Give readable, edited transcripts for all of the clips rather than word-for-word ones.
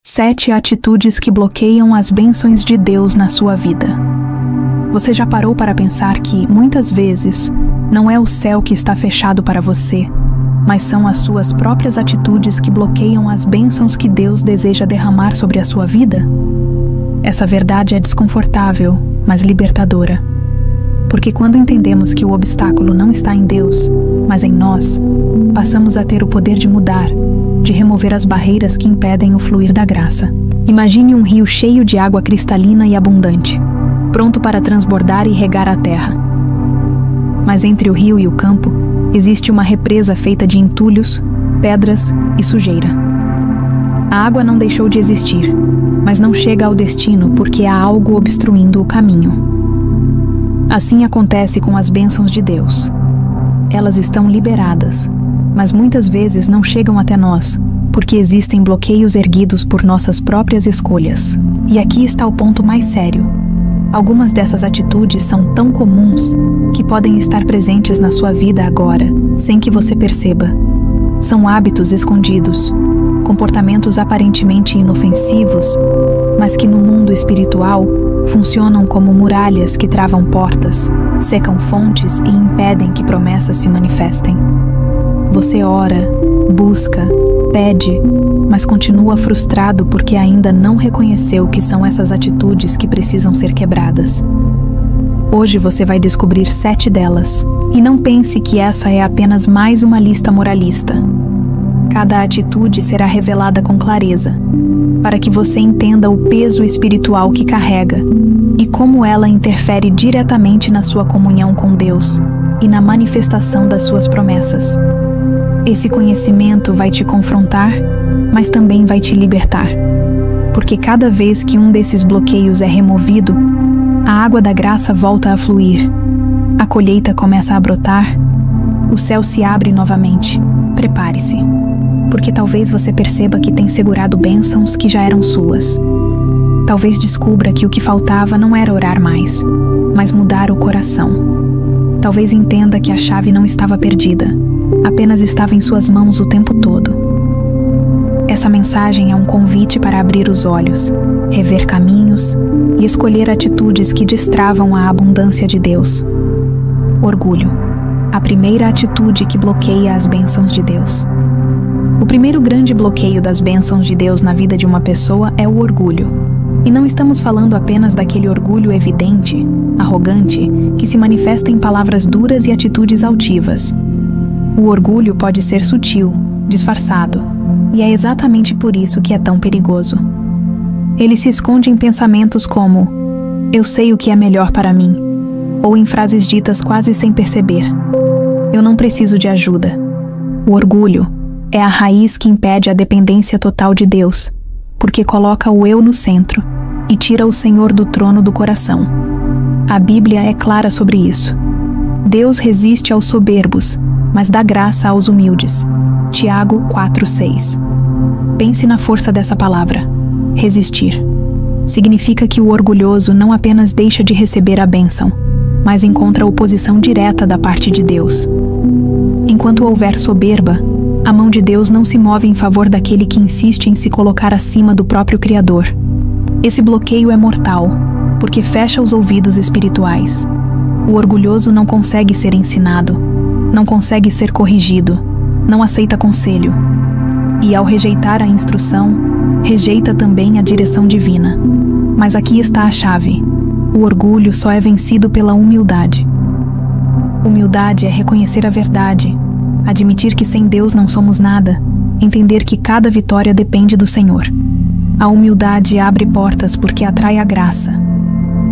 7 atitudes que bloqueiam as bênçãos de Deus na sua vida. Você já parou para pensar que, muitas vezes, não é o céu que está fechado para você, mas são as suas próprias atitudes que bloqueiam as bênçãos que Deus deseja derramar sobre a sua vida? Essa verdade é desconfortável, mas libertadora. Porque quando entendemos que o obstáculo não está em Deus, mas em nós, passamos a ter o poder de mudar, de remover as barreiras que impedem o fluir da graça. Imagine um rio cheio de água cristalina e abundante, pronto para transbordar e regar a terra. Mas entre o rio e o campo, existe uma represa feita de entulhos, pedras e sujeira. A água não deixou de existir, mas não chega ao destino porque há algo obstruindo o caminho. Assim acontece com as bênçãos de Deus. Elas estão liberadas, mas muitas vezes não chegam até nós, porque existem bloqueios erguidos por nossas próprias escolhas. E aqui está o ponto mais sério. Algumas dessas atitudes são tão comuns que podem estar presentes na sua vida agora, sem que você perceba. São hábitos escondidos, comportamentos aparentemente inofensivos, mas que no mundo espiritual funcionam como muralhas que travam portas, secam fontes e impedem que promessas se manifestem. Você ora, busca, pede, mas continua frustrado porque ainda não reconheceu que são essas atitudes que precisam ser quebradas. Hoje você vai descobrir 7 delas, e não pense que essa é apenas mais uma lista moralista. Cada atitude será revelada com clareza, para que você entenda o peso espiritual que carrega e como ela interfere diretamente na sua comunhão com Deus e na manifestação das suas promessas. Esse conhecimento vai te confrontar, mas também vai te libertar, porque cada vez que um desses bloqueios é removido, a água da graça volta a fluir, a colheita começa a brotar, o céu se abre novamente. Prepare-se, porque talvez você perceba que tem segurado bênçãos que já eram suas. Talvez descubra que o que faltava não era orar mais, mas mudar o coração. Talvez entenda que a chave não estava perdida, apenas estava em suas mãos o tempo todo. Essa mensagem é um convite para abrir os olhos, rever caminhos e escolher atitudes que destravam a abundância de Deus. Orgulho, a primeira atitude que bloqueia as bênçãos de Deus. O primeiro grande bloqueio das bênçãos de Deus na vida de uma pessoa é o orgulho. E não estamos falando apenas daquele orgulho evidente, arrogante, que se manifesta em palavras duras e atitudes altivas. O orgulho pode ser sutil, disfarçado, e é exatamente por isso que é tão perigoso. Ele se esconde em pensamentos como: "Eu sei o que é melhor para mim", ou em frases ditas quase sem perceber: "Eu não preciso de ajuda". O orgulho é a raiz que impede a dependência total de Deus, porque coloca o eu no centro e tira o Senhor do trono do coração. A Bíblia é clara sobre isso. Deus resiste aos soberbos, mas dá graça aos humildes. Tiago 4:6. Pense na força dessa palavra. Resistir. Significa que o orgulhoso não apenas deixa de receber a bênção, mas encontra oposição direta da parte de Deus. Enquanto houver soberba, a mão de Deus não se move em favor daquele que insiste em se colocar acima do próprio Criador. Esse bloqueio é mortal, porque fecha os ouvidos espirituais. O orgulhoso não consegue ser ensinado, não consegue ser corrigido, não aceita conselho. E ao rejeitar a instrução, rejeita também a direção divina. Mas aqui está a chave. O orgulho só é vencido pela humildade. Humildade é reconhecer a verdade, admitir que sem Deus não somos nada, entender que cada vitória depende do Senhor. A humildade abre portas porque atrai a graça.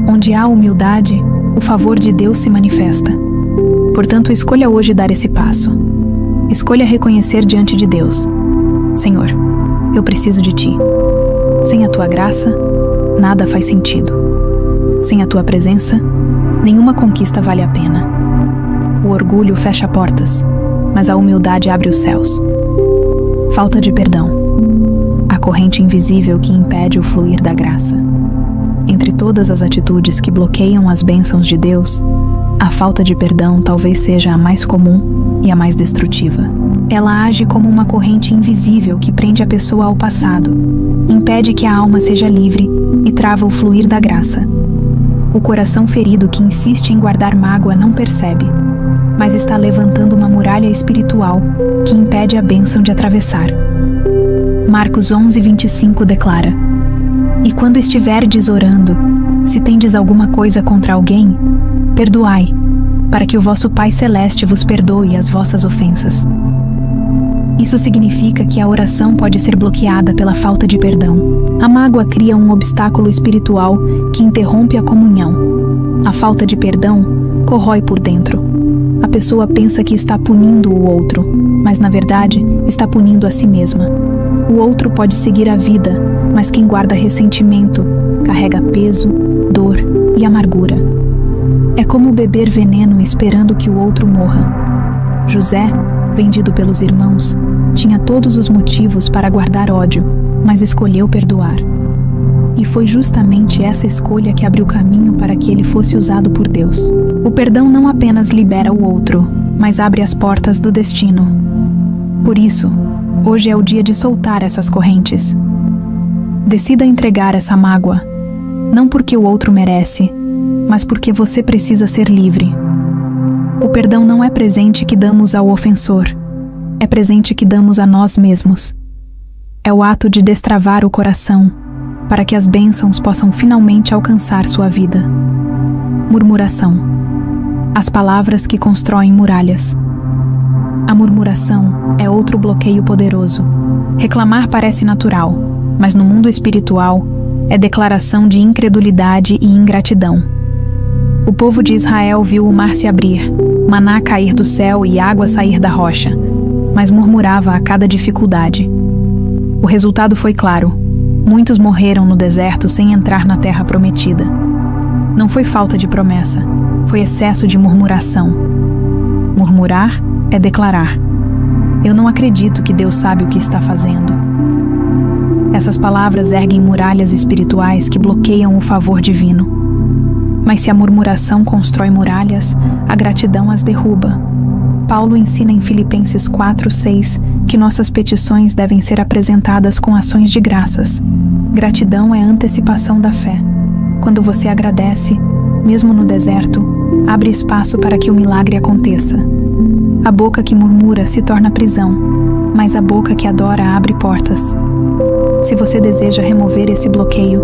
Onde há humildade, o favor de Deus se manifesta. Portanto, escolha hoje dar esse passo. Escolha reconhecer diante de Deus: Senhor, eu preciso de Ti. Sem a Tua graça, nada faz sentido. Sem a Tua presença, nenhuma conquista vale a pena. O orgulho fecha portas, mas a humildade abre os céus. Falta de perdão. A corrente invisível que impede o fluir da graça. Entre todas as atitudes que bloqueiam as bênçãos de Deus, a falta de perdão talvez seja a mais comum e a mais destrutiva. Ela age como uma corrente invisível que prende a pessoa ao passado, impede que a alma seja livre e trava o fluir da graça. O coração ferido que insiste em guardar mágoa não percebe, mas está levantando uma muralha espiritual que impede a bênção de atravessar. Marcos 11:25 declara: E quando estiverdes orando, se tendes alguma coisa contra alguém, perdoai, para que o vosso Pai Celeste vos perdoe as vossas ofensas. Isso significa que a oração pode ser bloqueada pela falta de perdão. A mágoa cria um obstáculo espiritual que interrompe a comunhão. A falta de perdão corrói por dentro. A pessoa pensa que está punindo o outro, mas na verdade está punindo a si mesma. O outro pode seguir a vida, mas quem guarda ressentimento carrega peso, dor e amargura. É como beber veneno esperando que o outro morra. José, vendido pelos irmãos, tinha todos os motivos para guardar ódio, mas escolheu perdoar. E foi justamente essa escolha que abriu caminho para que ele fosse usado por Deus. O perdão não apenas libera o outro, mas abre as portas do destino. Por isso, hoje é o dia de soltar essas correntes. Decida entregar essa mágoa, não porque o outro merece, mas porque você precisa ser livre. O perdão não é presente que damos ao ofensor, é presente que damos a nós mesmos. É o ato de destravar o coração, para que as bênçãos possam finalmente alcançar sua vida. Murmuração. As palavras que constroem muralhas. A murmuração é outro bloqueio poderoso. Reclamar parece natural, mas no mundo espiritual é declaração de incredulidade e ingratidão. O povo de Israel viu o mar se abrir, maná cair do céu e água sair da rocha, mas murmurava a cada dificuldade. O resultado foi claro. Muitos morreram no deserto sem entrar na terra prometida. Não foi falta de promessa, foi excesso de murmuração. Murmurar é declarar: eu não acredito que Deus sabe o que está fazendo. Essas palavras erguem muralhas espirituais que bloqueiam o favor divino. Mas se a murmuração constrói muralhas, a gratidão as derruba. Paulo ensina em Filipenses 4:6 que nossas petições devem ser apresentadas com ações de graças. Gratidão é a antecipação da fé. Quando você agradece, mesmo no deserto, abre espaço para que o milagre aconteça. A boca que murmura se torna prisão, mas a boca que adora abre portas. Se você deseja remover esse bloqueio,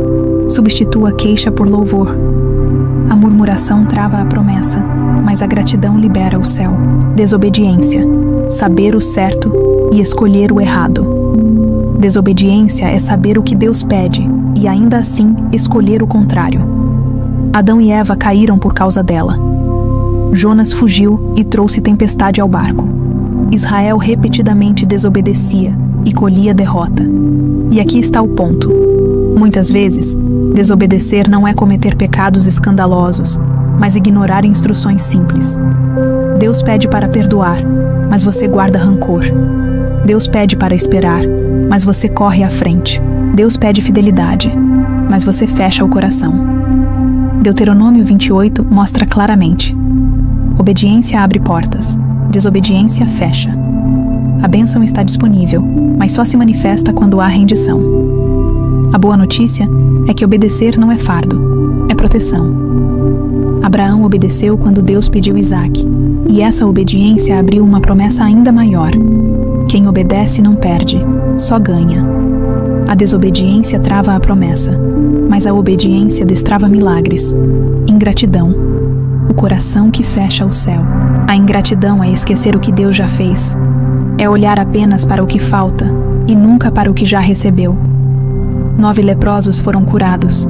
substitua a queixa por louvor. A murmuração trava a promessa, mas a gratidão libera o céu. Desobediência. Saber o certo e escolher o errado. Desobediência é saber o que Deus pede e ainda assim escolher o contrário. Adão e Eva caíram por causa dela. Jonas fugiu e trouxe tempestade ao barco. Israel repetidamente desobedecia e colhia derrota. E aqui está o ponto. Muitas vezes, desobedecer não é cometer pecados escandalosos, mas ignorar instruções simples. Deus pede para perdoar, mas você guarda rancor. Deus pede para esperar, mas você corre à frente. Deus pede fidelidade, mas você fecha o coração. Deuteronômio 28 mostra claramente: obediência abre portas, desobediência fecha. A bênção está disponível, mas só se manifesta quando há rendição. A boa notícia é que obedecer não é fardo, é proteção. Abraão obedeceu quando Deus pediu Isaque, e essa obediência abriu uma promessa ainda maior. Quem obedece não perde, só ganha. A desobediência trava a promessa, mas a obediência destrava milagres. Ingratidão. O coração que fecha o céu. A ingratidão é esquecer o que Deus já fez. É olhar apenas para o que falta e nunca para o que já recebeu. 9 leprosos foram curados,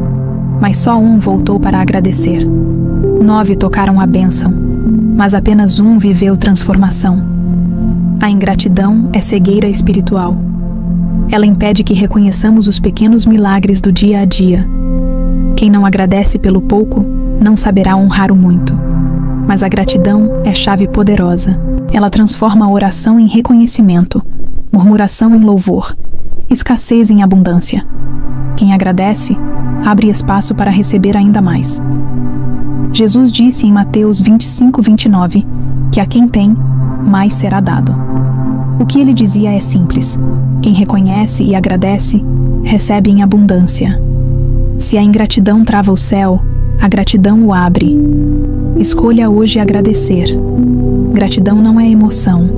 mas só um voltou para agradecer. 9 tocaram a bênção, mas apenas um viveu transformação. A ingratidão é cegueira espiritual. Ela impede que reconheçamos os pequenos milagres do dia a dia. Quem não agradece pelo pouco, não saberá honrar o muito. Mas a gratidão é chave poderosa. Ela transforma a oração em reconhecimento, murmuração em louvor, escassez em abundância. Quem agradece, abre espaço para receber ainda mais. Jesus disse em Mateus 25:29 que a quem tem, mais será dado. O que ele dizia é simples: quem reconhece e agradece, recebe em abundância. Se a ingratidão trava o céu, a gratidão o abre. Escolha hoje agradecer. Gratidão não é emoção,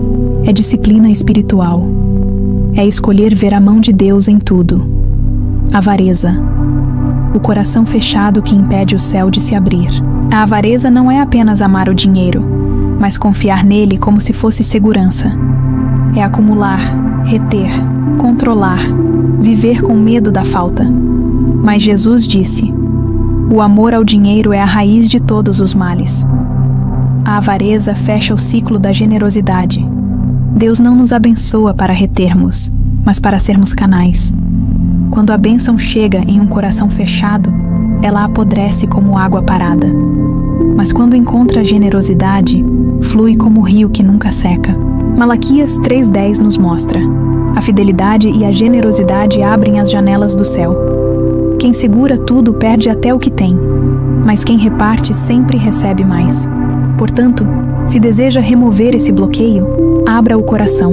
é disciplina espiritual. É escolher ver a mão de Deus em tudo. Avareza. O coração fechado que impede o céu de se abrir. A avareza não é apenas amar o dinheiro, mas confiar nele como se fosse segurança. É acumular, reter, controlar, viver com medo da falta. Mas Jesus disse: o amor ao dinheiro é a raiz de todos os males. A avareza fecha o ciclo da generosidade. Deus não nos abençoa para retermos, mas para sermos canais. Quando a bênção chega em um coração fechado, ela apodrece como água parada. Mas quando encontra a generosidade, flui como o rio que nunca seca. Malaquias 3:10 nos mostra: a fidelidade e a generosidade abrem as janelas do céu. Quem segura tudo perde até o que tem, mas quem reparte sempre recebe mais. Portanto, se deseja remover esse bloqueio, abra o coração.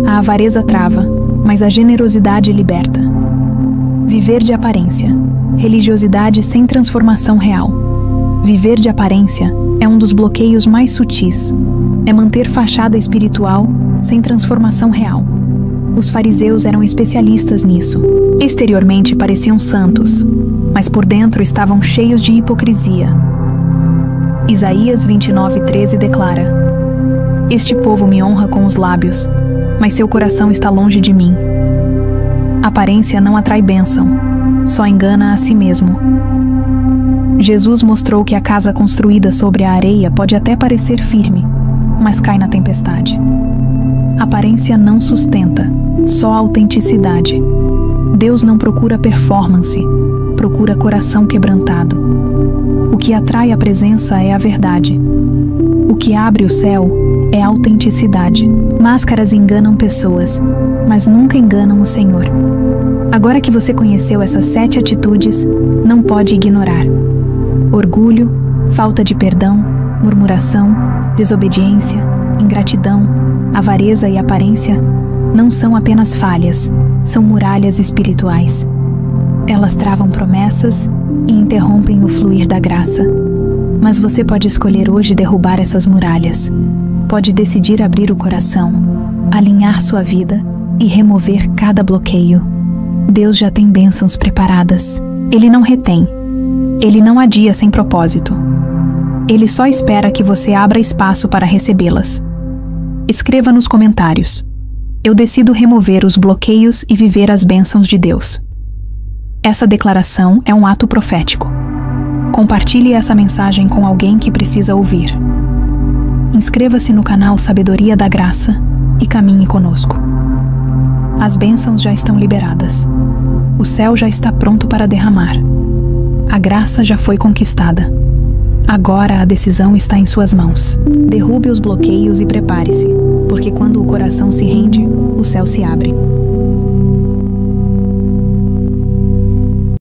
A avareza trava, mas a generosidade liberta. Viver de aparência. Religiosidade sem transformação real. Viver de aparência é um dos bloqueios mais sutis. É manter fachada espiritual sem transformação real. Os fariseus eram especialistas nisso. Exteriormente pareciam santos, mas por dentro estavam cheios de hipocrisia. Isaías 29:13 declara: este povo me honra com os lábios, mas seu coração está longe de mim. Aparência não atrai bênção, só engana a si mesmo. Jesus mostrou que a casa construída sobre a areia pode até parecer firme, mas cai na tempestade. Aparência não sustenta, só autenticidade. Deus não procura performance, procura coração quebrantado. O que atrai a presença é a verdade. O que abre o céu é a autenticidade. Máscaras enganam pessoas, mas nunca enganam o Senhor. Agora que você conheceu essas 7 atitudes, não pode ignorar. Orgulho, falta de perdão, murmuração, desobediência, ingratidão, avareza e aparência não são apenas falhas, são muralhas espirituais. Elas travam promessas e interrompem o fluir da graça. Mas você pode escolher hoje derrubar essas muralhas. Pode decidir abrir o coração, alinhar sua vida e remover cada bloqueio. Deus já tem bênçãos preparadas. Ele não retém. Ele não adia sem propósito. Ele só espera que você abra espaço para recebê-las. Escreva nos comentários: eu decido remover os bloqueios e viver as bênçãos de Deus. Essa declaração é um ato profético. Compartilhe essa mensagem com alguém que precisa ouvir. Inscreva-se no canal Sabedoria da Graça e caminhe conosco. As bênçãos já estão liberadas. O céu já está pronto para derramar. A graça já foi conquistada. Agora a decisão está em suas mãos. Derrube os bloqueios e prepare-se, porque quando o coração se rende, o céu se abre.